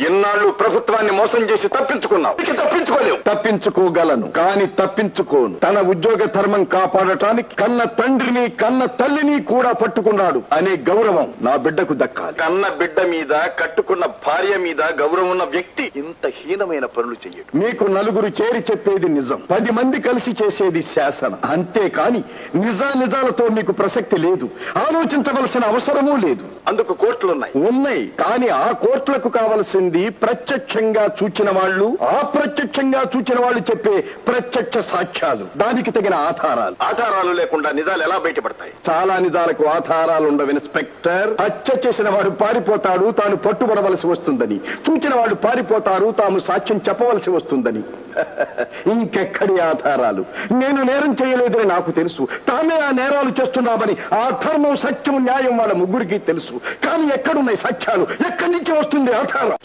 ఎన్నాళ్ళు ప్రభుత్వాన్ని మోసం చేసి తప్పించుకున్నావు, తప్పించుకోలేవు. తప్పించుకోగలను కానీ తప్పించుకోను. తన ఉద్యోగ ధర్మం కాపాడటానికి కన్న తండ్రిని కన్న తల్లిని కూడా పట్టుకున్నాడు అనే గౌరవం నా బిడ్డకు దక్కాలి. కన్న బిడ్డ మీద కట్టుకున్న భార్య మీద గౌరవం ఉన్న వ్యక్తి ఇంత హీనమైన పనులు చెయ్యడు. మీకు నలుగురు చేరి చెప్పేది నిజం, 10 మంది కలిసి చేసేది శాసనం. అంతేకాని నిజాలతో మీకు ప్రసక్తి లేదు, ఆలోచించవలసిన అవసరమూ లేదు. అందుకు కోర్టులున్నాయి కానీ ఆ కోర్టులకు కావలసింది ప్రత్యక్షంగా చూచిన వాళ్ళు, అప్రత్యక్షంగా చూచిన వాళ్ళు చెప్పే ప్రత్యక్ష సాక్ష్యాలు, దానికి తగిన ఆధారాలు లేకుండా నిజాలు ఎలా బయటపడతాయి? చాలా నిజాలకు ఆధారాలు ఉండవు ఇన్స్పెక్టర్. హత్య చేసిన వాడు పారిపోతాడు, తాను పట్టుబడవలసి వస్తుందని. చూచిన వాడు పారిపోతారు, తాము సాక్ష్యం చెప్పవలసి వస్తుందని. ఇంకెక్కడి ఆధారాలు? నేను నేరం చేయలేదని నాకు తెలుసు, తామే ఆ నేరాలు చేస్తున్నామని ఆ ధర్మం, సత్యం, న్యాయం వాళ్ళ ముగ్గురికి తెలుసు. కానీ ఎక్కడున్నాయి సాక్ష్యాలు? ఎక్కడి నుంచి వస్తుంది ఆధారం?